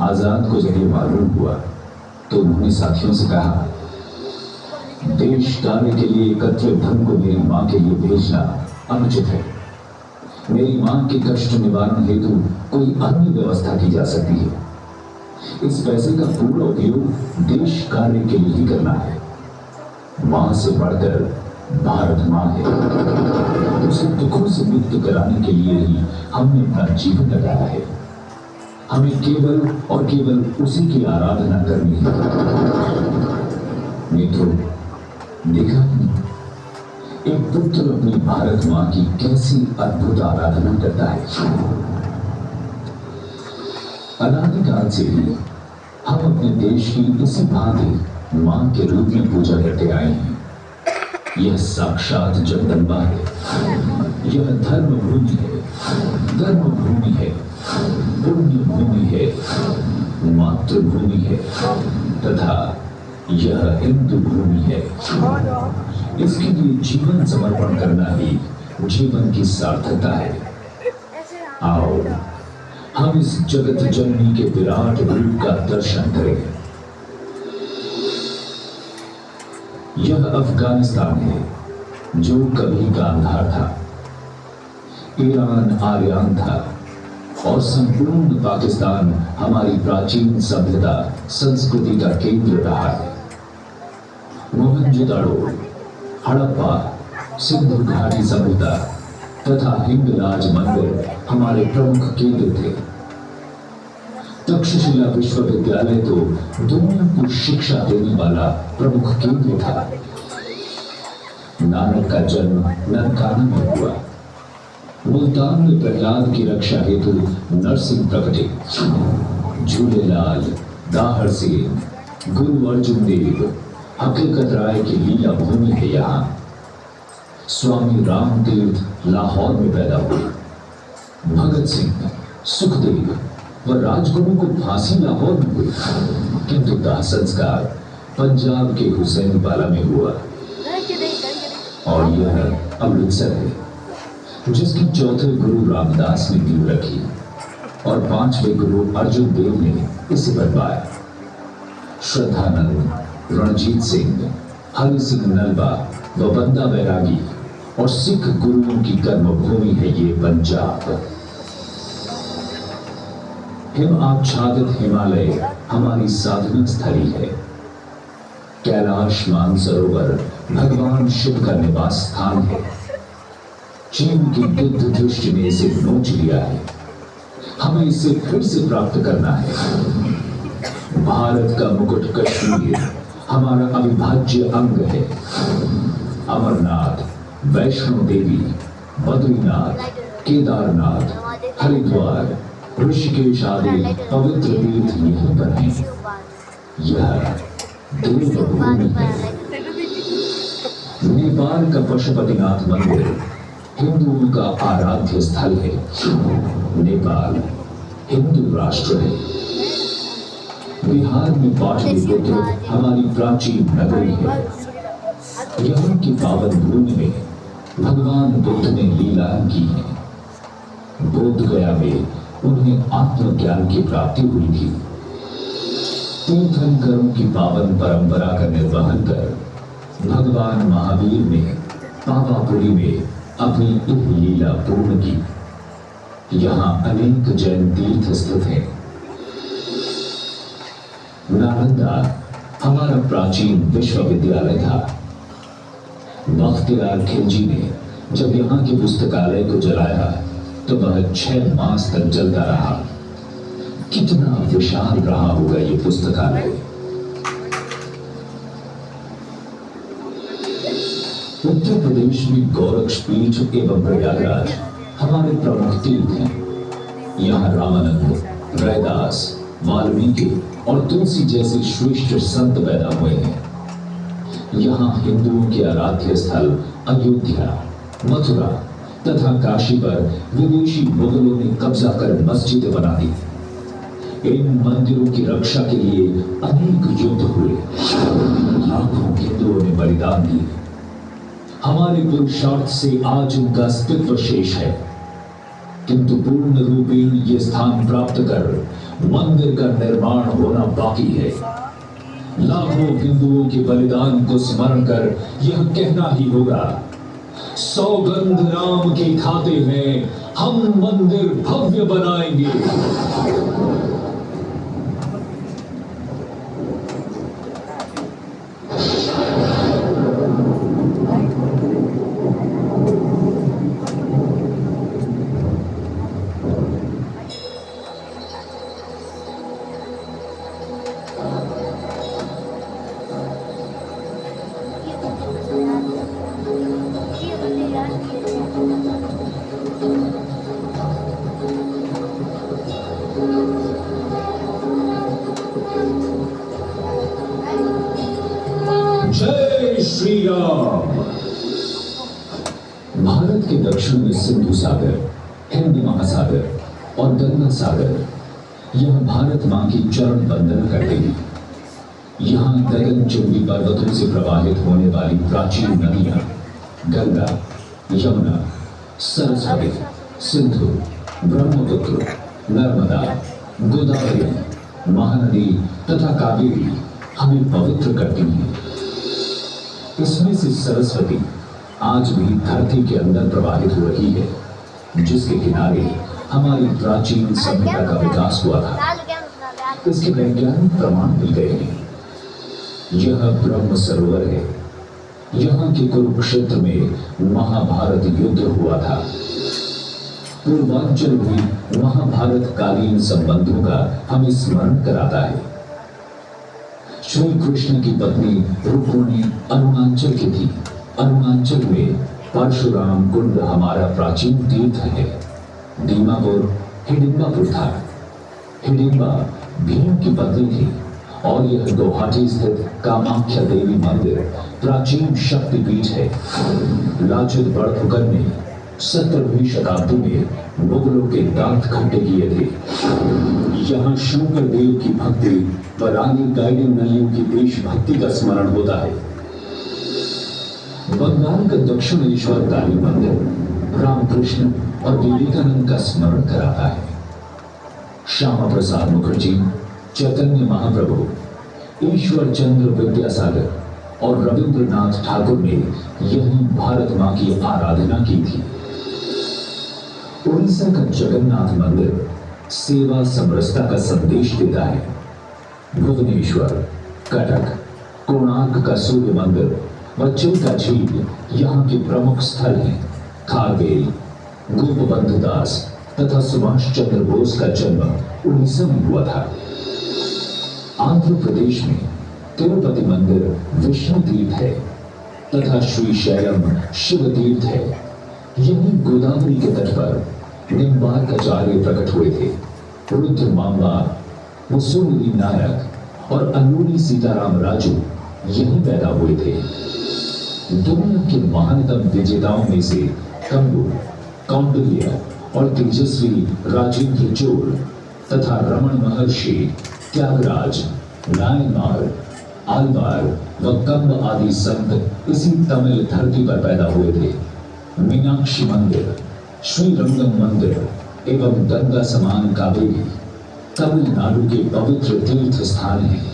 आजाद को जब ये मालूम हुआ तो उन्होंने साथियों से कहा, देश कार्य के लिए एकत्रित धन को मेरी मां के लिए भेजना अनुचित है। मेरी मां के कष्ट निवारण हेतु कोई अन्य व्यवस्था की जा सकती है। इस पैसे का पूरा उपयोग देश कार्य के लिए ही करना है। मां से बढ़कर भारत मां है। उसे दुखों से मुक्त कराने के लिए ही हमने अपना जीवन लगाया है। हमें केवल और केवल उसी की आराधना करनी है। मित्रों, देखा एक पुत्र अपनी भारत मां की कैसी अद्भुत आराधना करता है। अनादिकाल से ही हम अपने देश की इसी भांति मां के रूप में पूजा करते आए हैं। यह साक्षात जगदम्बा है। यह धर्म भूमि है, धर्म भूमि है, पुण्य भूमि है, मातृभूमि है तथा यह हिंदू भूमि है। इसके लिए जीवन समर्पण करना ही जीवन की सार्थकता है। आओ हम इस जगत जननी के विराट रूप का दर्शन करें। यह अफगानिस्तान है जो कभी गांधार था, ईरान आर्यान था और संपूर्ण पाकिस्तान हमारी प्राचीन सभ्यता संस्कृति का केंद्र रहा है। मोहनजोदड़ो, हड़प्पा, सिंधु घाटी सभ्यता तथा हिंगलाज मंदिर हमारे प्रमुख केंद्र थे। तक्षशिला विश्वविद्यालय तो दुनिया को शिक्षा देने वाला प्रमुख केंद्र था। नानक का जन्म ननकाना में हुआ। मुल्तान में प्रहलाद की रक्षा हेतु नरसिंह प्रकटे। झूलेलाल, दाहर सिंह, गुरु अर्जुन देव, हकीकत राय की लीला भूमि है यहाँ। स्वामी राम तीर्थ लाहौर में पैदा हुए। भगत सिंह, सुखदेव व राजगुरु को फांसी लाहौर में हुई, किंतु दाह संस्कार पंजाब के हुसैनवाला में हुआ। और यह अमृतसर है जिसकी चौथे गुरु रामदास ने नींव रखी और पांचवें गुरु अर्जुन देव ने इसे बनवाया। श्रद्धानंद, रणजीत सिंह, हरि सिंह नलवा व बंदा बैरागी और सिख गुरुओं की कर्मभूमि है ये पंजाब। हिम आच्छादित हिमालय हमारी साधना स्थली है। कैलाश मानसरोवर भगवान शिव का निवास स्थान है। चीन की गिद्ध दृष्टि ने इसे नोच लिया है। हमें इसे फिर से प्राप्त करना है। भारत का मुकुट कश्मीर हमारा अविभाज्य अंग है। अमरनाथ, वैष्णो देवी, बद्रीनाथ, केदारनाथ, हरिद्वार, ऋषिकेश आदि पवित्र तीर्थ यहीं पर हैं। यह देवभूमि है। नेपाल का पशुपतिनाथ मंदिर हिंदुओं का आराध्य स्थल है। नेपाल हिंदू राष्ट्र है। बिहार में पाटलिपुत्र हमारी प्राचीन नगरी है। यहाँ की पावन भूमि में भगवान बुद्ध ने लीला की है। बोध गया में उन्हें आत्मज्ञान की प्राप्ति हुई थी। तीर्थंकरों की पावन परंपरा का निर्वहन कर भगवान महावीर ने पावापुरी में अपनी एक लीला पूर्ण की। यहाँ अनेक जैन तीर्थ स्थित हैं। नालंदा हमारा प्राचीन विश्वविद्यालय था। बख्तियार खिलजी ने जब यहाँ के पुस्तकालय को जलाया तो वह 6 मास तक जलता रहा। कितना विशाल रहा होगा ये पुस्तकालय। उत्तर प्रदेश में गोरक्षपीठ एवं प्रयागराज हमारे प्रमुख तीर्थ हैं। यहाँ रामानंद, रैदास, वाल्मीकि और तुलसी जैसे श्रेष्ठ संत पैदा हुए हैं। यहाँ हिंदुओं के आराध्य स्थल अयोध्या, मथुरा तथा काशी पर विदेशी मुगलों ने कब्जा कर मस्जिद बना दी। इन मंदिरों की रक्षा के लिए अनेक युद्ध हुए। लाखों हिंदुओं ने बलिदान दिए। हमारे पुरुषार्थ से आज उनका अस्तित्व शेष है। किंतु पूर्ण रूपेण ये स्थान प्राप्त कर मंदिर का निर्माण होना बाकी है। लाखों हिंदुओं के बलिदान को स्मरण कर यह कहना ही होगा, सौगंध राम की खाते में हम मंदिर भव्य बनाएंगे। जय श्री राम। भारत के दक्षिण में सिंधु सागर, हिंद महासागर और गंगा सागर, यह भारत मां की चरण वंदना करते हैं। यहाँ गगनचुंबी पर्वतों से प्रवाहित होने वाली प्राचीन नदियां गंगा, यमुना, सरस्वती, सिंधु, ब्रह्मपुत्र, नर्मदा, गोदावरी, महानदी तथा कावेरी हमें पवित्र करती हैं। इसमें से सरस्वती आज भी धरती के अंदर प्रवाहित हो रही है, जिसके किनारे हमारी प्राचीन सभ्यता का विकास हुआ था। इसके वैज्ञानिक प्रमाण मिल गए हैं। यह ब्रह्म सरोवर है। यहाँ के कुरुक्षेत्र में महाभारत युद्ध हुआ था। पूर्वांचल भी महाभारत कालीन संबंधों का हमें स्मरण कराता है। श्री कृष्ण की पत्नी रुक्मिणी अरुणाचल की थी। अरुणाचल में परशुराम कुंड हमारा प्राचीन तीर्थ है। दीमापुर हिडिंबापुर था। हिडिंबा भीम की पत्नी थी और यह गुवाहाटी स्थित कामाख्या देवी मंदिर प्राचीन शक्तिपीठ है। लाचित बड़फुकन ने 17वीं शताब्दी में मुगलों के दांत खट्टे किए थे। यहाँ शंकर देव की भक्ति व रानी गाइडिंग नलियों की देशभक्ति का स्मरण होता है। बंगाल का दक्षिणेश्वर काली मंदिर रामकृष्ण और विवेकानंद का स्मरण कराता है। श्यामा प्रसाद मुखर्जी, चैतन्य महाप्रभु, ईश्वर चंद्र विद्यासागर और रविंद्रनाथ ठाकुर ने यही भारत मां की आराधना की थी। उड़ीसा का जगन्नाथ मंदिर सेवा समरसता का संदेश देता है। भुवनेश्वर, कटक, कोणार्क का सूर्य मंदिर व चिल्का झील यहाँ के प्रमुख स्थल हैं। खारवेल, गोपबंधु दास तथा सुभाष चंद्र बोस का जन्म उड़ीसा में हुआ था। आंध्र प्रदेश में तिरुपति मंदिर विष्णु तीर्थ है तथा श्रीशैलम शिव तीर्थ है। यही गोदावरी के तट पर निम्बार्काचार्य प्रकट हुए थे। रुद्र मांबा, मुसोलिनी नायक और अल्लूरी सीताराम राजू यहीं पैदा हुए थे। दुनिया के महानतम विजेताओं में से कंबू, कौंडिल्य और तेजस्वी राजेंद्र चोल तथा रमण महर्षि, त्यागराज, नायनमार, आलवार व कंब आदि संत इसी तमिल धरती पर पैदा हुए थे। मीनाक्षी मंदिर, श्रीरंगम मंदिर एवं गंगा समान कावेरी तमिलनाडु के पवित्र तीर्थ स्थान हैं।